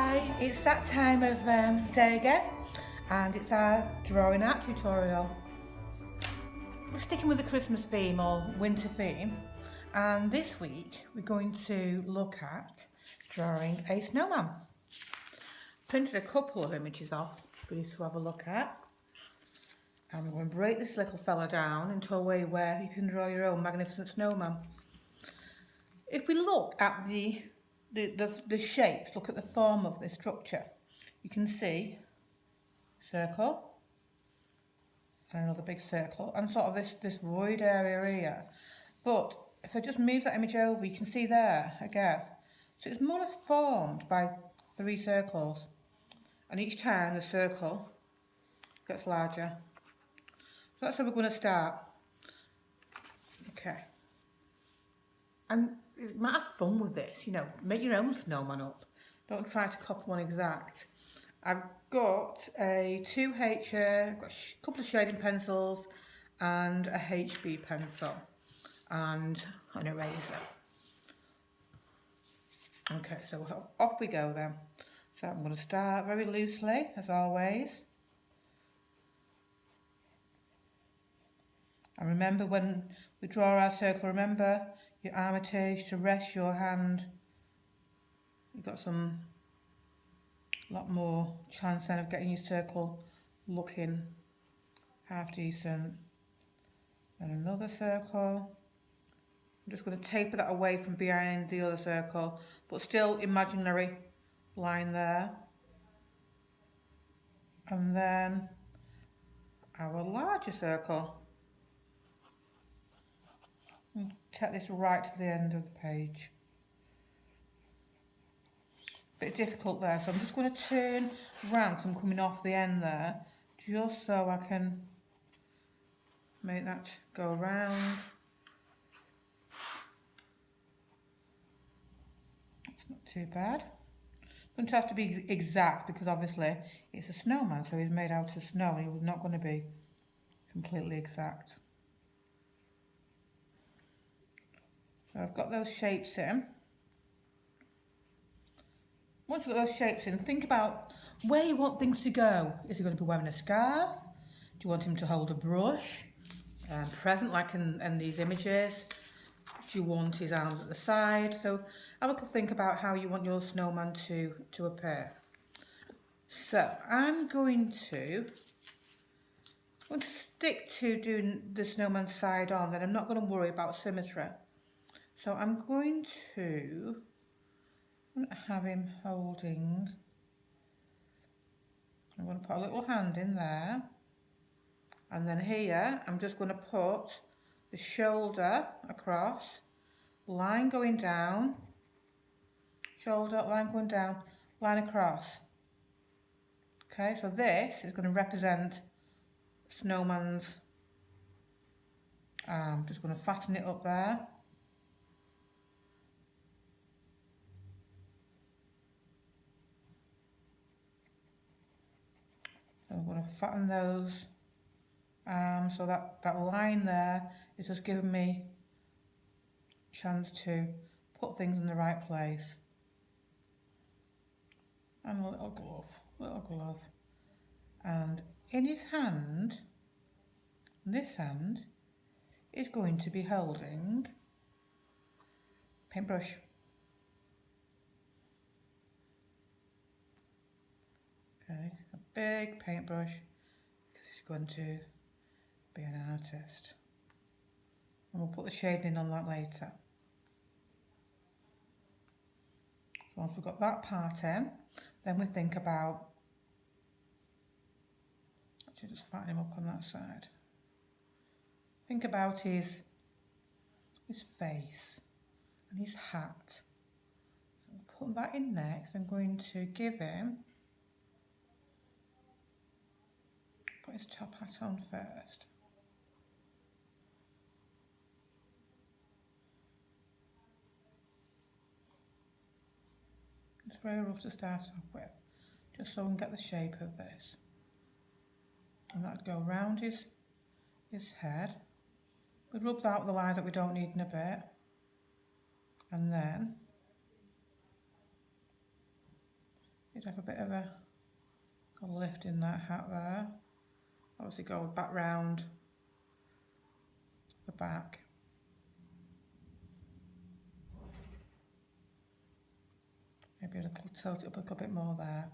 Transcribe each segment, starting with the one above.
Hi, it's that time of day again, and it's our drawing art tutorial. We're sticking with the Christmas theme or winter theme, and this week we're going to look at drawing a snowman. Printed a couple of images off for you to have a look at, and we're going to break this little fella down into a way where you can draw your own magnificent snowman. If we look at the shapes, look at the form of the structure, you can see circle and another big circle and sort of this void area here. But if I just move that image over, you can see there again. So it's more or less formed by 3 circles, and each time the circle gets larger. So that's how we're going to start. Okay. And you might have fun with this, you know, make your own snowman up. Don't try to copy one exact. I've got a 2H here, I've got a couple of shading pencils and a HB pencil and an eraser. Okay, so off we go then. So I'm going to start very loosely, as always. And remember, when we draw our circle, remember your armitage to rest your hand. You've got a lot more chance then of getting your circle looking half decent. And another circle. I'm just going to taper that away from behind the other circle, but still imaginary line there. And then our larger circle. And take this right to the end of the page. Bit difficult there, so I'm just going to turn round because I'm coming off the end there, just so I can make that go around. It's not too bad. Doesn't have to be exact because obviously it's a snowman, so he's made out of snow and he's not going to be completely exact. So I've got those shapes in. Once you've got those shapes in, think about where you want things to go. Is he going to be wearing a scarf? Do you want him to hold a brush? Present like in these images? Do you want his arms at the side? So have a think about how you want your snowman to appear. So I'm going to stick to doing the snowman side on, then I'm not going to worry about symmetry. So I'm going to have him holding, I'm going to put a little hand in there, and then here I'm just going to put the shoulder across, line going down, shoulder, line going down, line across. Okay, so this is going to represent snowman's arm. Just going to fatten it up there. So I'm going to fatten those arms so that line there is just giving me a chance to put things in the right place. And a little glove. And in his hand, this hand, is going to be holding paintbrush. Okay, a big paintbrush because he's going to be an artist. And we'll put the shading on that later. So once we've got that part in, then we think about, actually just fatten him up on that side. Think about his face and his hat. So I'll put that in next. I'm going to give him, put his top hat on first. It's very rough to start off with, just so we can get the shape of this. And that'd go around his head. We'd rub out the lines that we don't need in a bit. And then You'd have a bit of a lift in that hat there. Obviously go back round the back. Maybe a little tilt it up a little bit more there.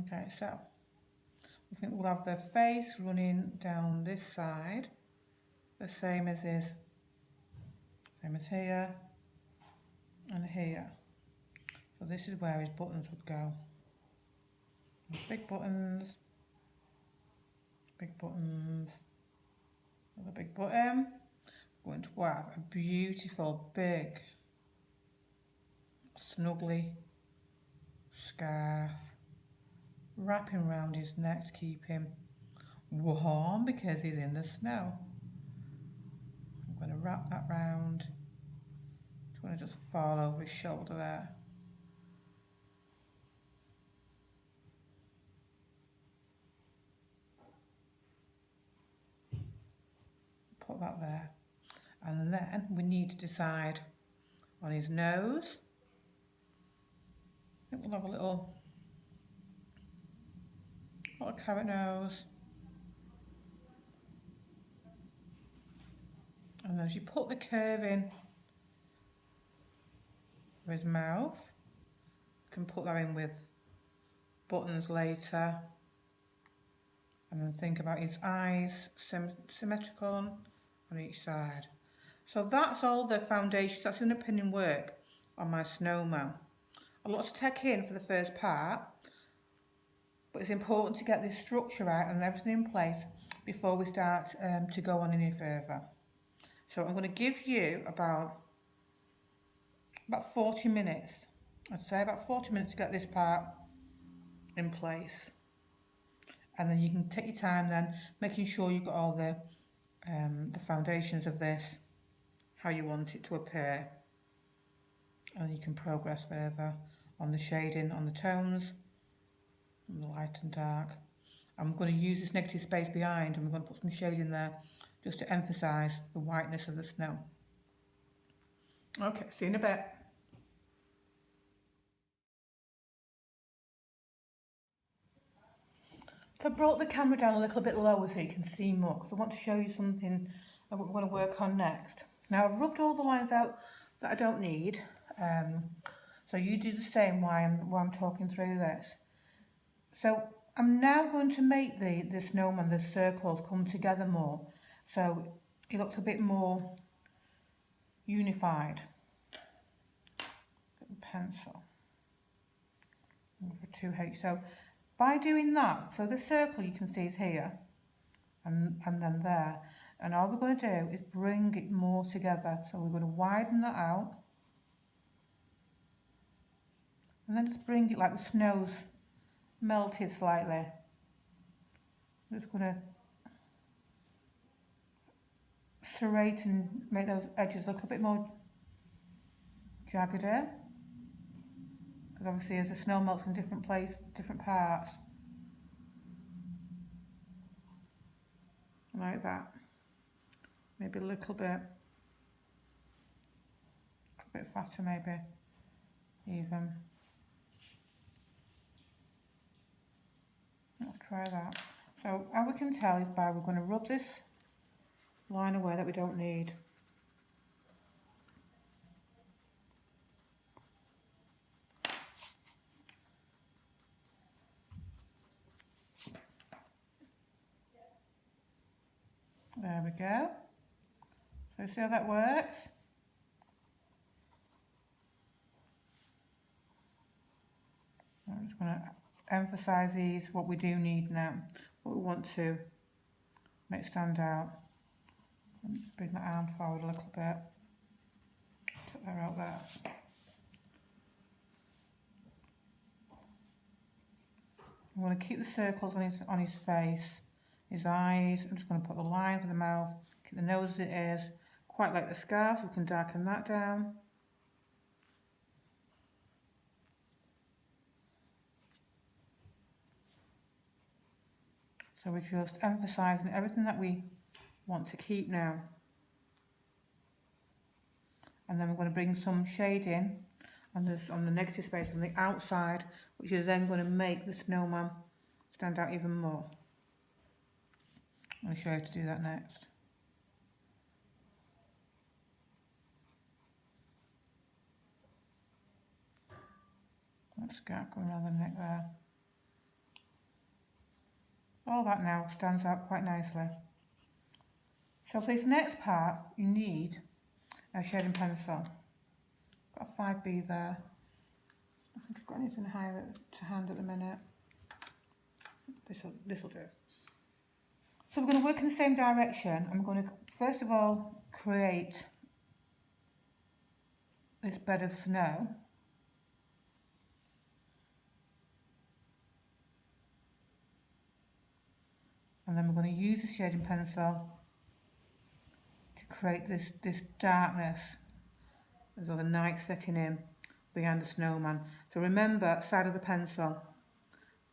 Okay, so I think we'll have the face running down this side, the same as here and here. So this is where his buttons would go. Big buttons, another big button. We're going to have a beautiful big snuggly scarf wrapping around his neck to keep him warm because he's in the snow. I'm going to wrap that round. It's going to just fall over his shoulder there. Put that there. And then we need to decide on his nose. I think we'll have a little carrot nose. And as you put the curve in for his mouth, you can put that in with buttons later. And then think about his eyes, symmetrical on each side. So that's all the foundations, that's the underpinning work on my snowman. A lot to take in for the first part, but it's important to get this structure out and everything in place before we start to go on any further. So I'm going to give you about 40 minutes. I'd say about 40 minutes to get this part in place. And then you can take your time then, making sure you've got all the foundations of this, how you want it to appear. And you can progress further on the shading, on the tones, on the light and dark. I'm going to use this negative space behind and we're going to put some shading there just to emphasise the whiteness of the snow. Okay, see you in a bit. So I brought the camera down a little bit lower so you can see more because I want to show you something that we're going to work on next. Now I've rubbed all the lines out that I don't need, so you do the same while I'm talking through this. So I'm now going to make the snowman, the circles come together more, so it looks a bit more unified. Get the pencil for 2H. So by doing that, so the circle you can see is here and then there, and all we're going to do is bring it more together. So we're going to widen that out and then just bring it like the snow's melted slightly. I'm just going to serrate and make those edges look a bit more jagged here. Because obviously as the snow melts in different parts. Like that. Maybe a little bit fatter maybe, even. Let's try that. So how we can tell is we're going to rub this line away that we don't need. There we go. So see how that works? I'm just going to emphasise these, what we do need now, what we want to make stand out. Just bring the arm forward a little bit. Just take that out there. I'm going to keep the circles on his face, his eyes. I'm just going to put the line for the mouth, keep the nose as it is, quite like the scarf. We can darken that down. So we're just emphasising everything that we want to keep now. And then we're going to bring some shade in. and there's on the negative space on the outside, which is then going to make the snowman stand out even more. I'll show you how to do that next. That's gap going around the neck there. All that now stands out quite nicely. So for this next part, you need a shading pencil. Got a 5B there. I think I've got anything higher to hand at the minute. This'll do. So we're going to work in the same direction. I'm going to first of all create this bed of snow. And then we're going to use the shading pencil to create this darkness as though the night's setting in behind the snowman. So remember, side of the pencil.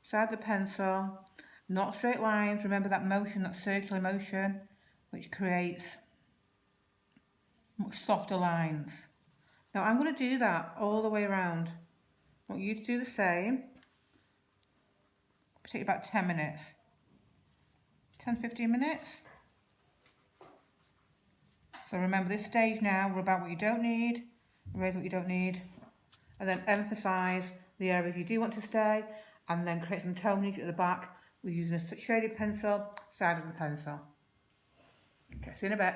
Side of the pencil, not straight lines. Remember that motion, that circular motion, which creates much softer lines. Now I'm going to do that all the way around. I want you to do the same. It'll take about 10 minutes. 10-15 minutes. So remember this stage now, we're about what you don't need, erase what you don't need, and then emphasise the areas you do want to stay, and then create some tonage at the back with using a shaded pencil, side of the pencil. Okay, see you in a bit.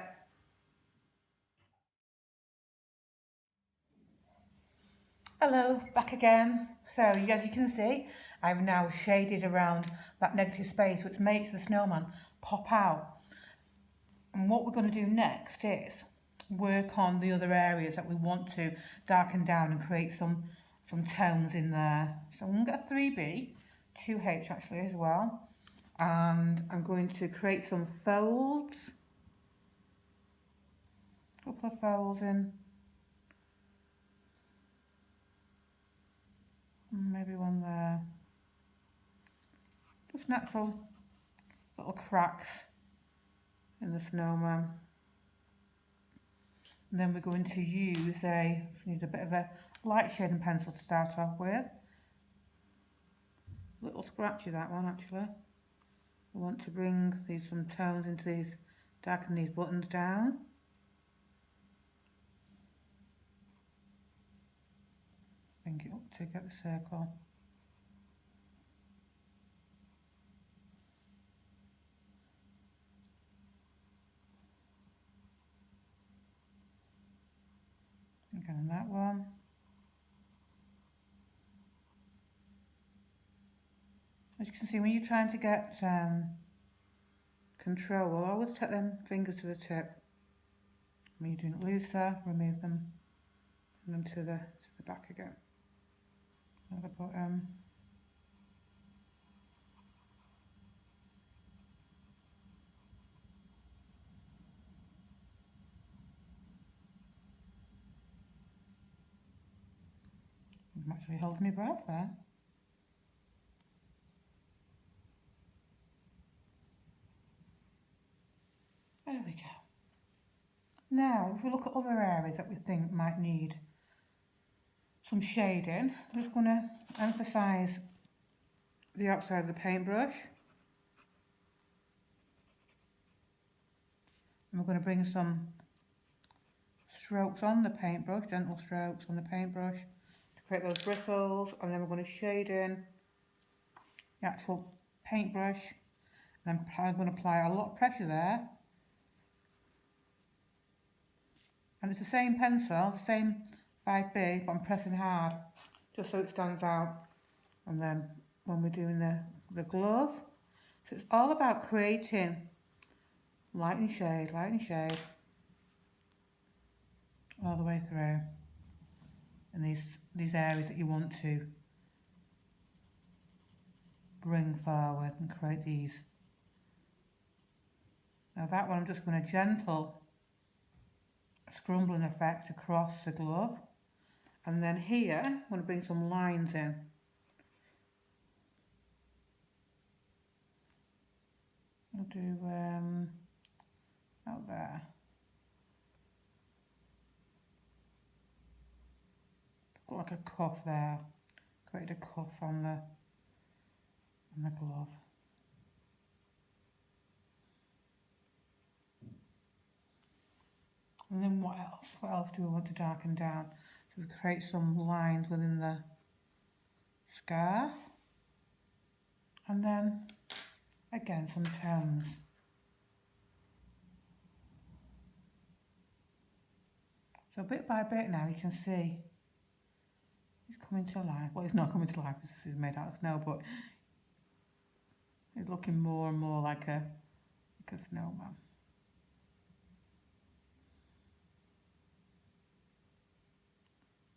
Hello, back again. So as you can see, I've now shaded around that negative space, which makes the snowman pop out. And what we're going to do next is work on the other areas that we want to darken down and create some tones in there. So I'm going to get a 3B, 2H actually as well. And I'm going to create some folds. A couple of folds in. Maybe one there. Just natural little cracks in the snowman. And then we're going to use need a bit of a light shading pencil to start off with. A little scratchy that one actually. We want to bring some tones into these, darken these buttons down. Bring it up to get the circle. Again, that one. As you can see, when you're trying to get control, always take them fingers to the tip. When you're doing it looser, remove them, and then to the back again. At the bottom. I'm actually holding my breath there. There we go. Now, if we look at other areas that we think might need some shading, I'm just going to emphasise the outside of the paintbrush. And we're going to bring some strokes on the paintbrush, gentle strokes on the paintbrush to create those bristles, and then we're going to shade in the actual paintbrush, and I'm going to apply a lot of pressure there. And it's the same pencil, the same 5B, but I'm pressing hard just so it stands out. And then when we're doing the glove, so it's all about creating light and shade all the way through in these areas that you want to bring forward and create these. Now that one I'm just going to gentle scrumbling effect across the glove, and then here I'm going to bring some lines in. I'll do out there. got like a cuff there. Created a cuff on the glove. And then what else? What else do we want to darken down? So we create some lines within the scarf. And then, again, some tones. So bit by bit now, you can see it's coming to life. Well, it's not coming to life because this is made out of snow, but it's looking more and more like a snowman.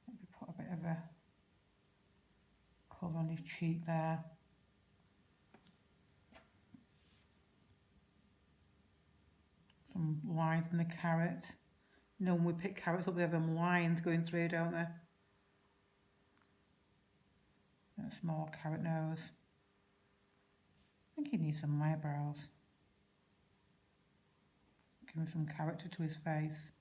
Maybe put a bit of a colour on his cheek there. Some lines in the carrot. You know, when we pick carrots up, they have them lines going through, don't they? And a small carrot nose. I think he needs some eyebrows. Give him some character to his face.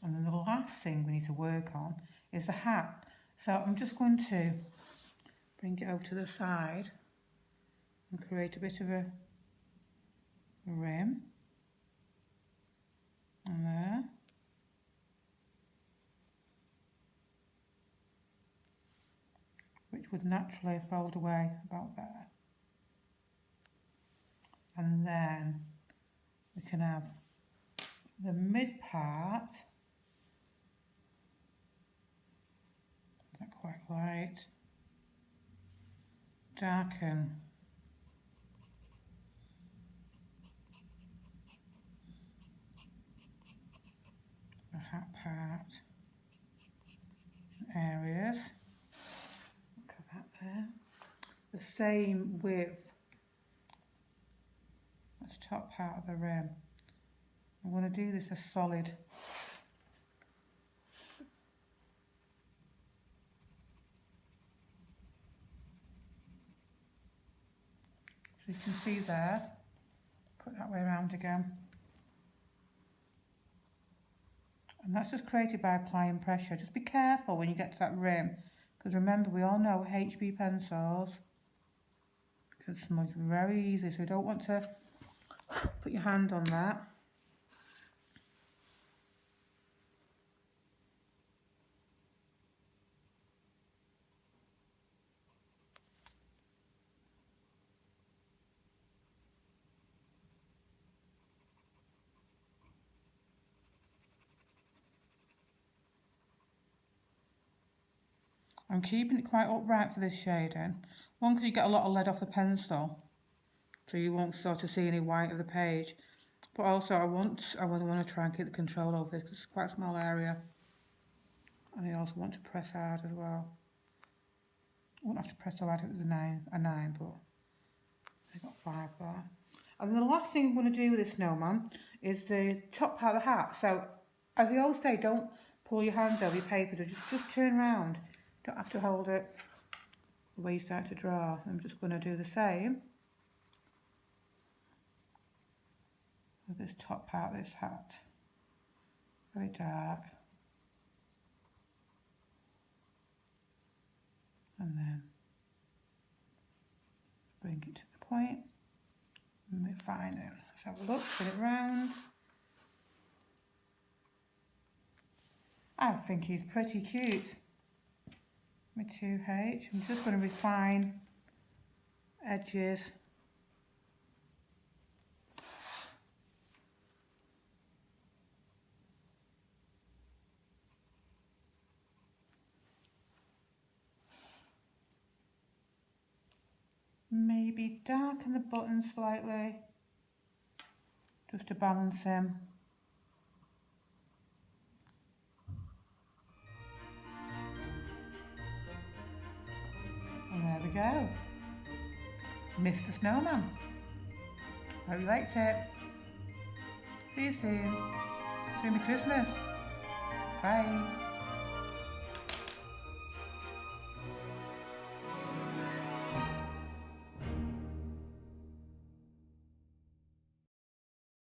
And then the last thing we need to work on is the hat. So I'm just going to bring it over to the side and create a bit of a rim. And there. Which would naturally fold away about there. And then we can have the mid part, not quite light, darken the hat part in areas. Look at that there. The same with this top part of the rim. I'm going to do this as solid. So you can see there, put that way around again. And that's just created by applying pressure. Just be careful when you get to that rim, because remember, we all know HB pencils can smudge very easily, so you don't want to put your hand on that. I'm keeping it quite upright for this shading. One, because you get a lot of lead off the pencil, so you won't sort of see any white of the page. But also I want to try and keep the control over this because it's quite a small area. And I also want to press hard as well. I won't have to press so hard if it was a 9, but I got 5 there. And then the last thing I'm going to do with this snowman is the top part of the hat. So as we always say, don't pull your hands over your paper, just turn around. Don't have to hold it the way you start to draw. I'm just going to do the same with this top part of this hat. Very dark. And then bring it to the point and refine it. Let's have a look, spin it round. I think he's pretty cute. My 2H. I'm just going to refine edges. Maybe darken the button slightly, just to balance him. And there we go. Mr. Snowman. Hope you liked it. See you soon. See you Christmas. Bye.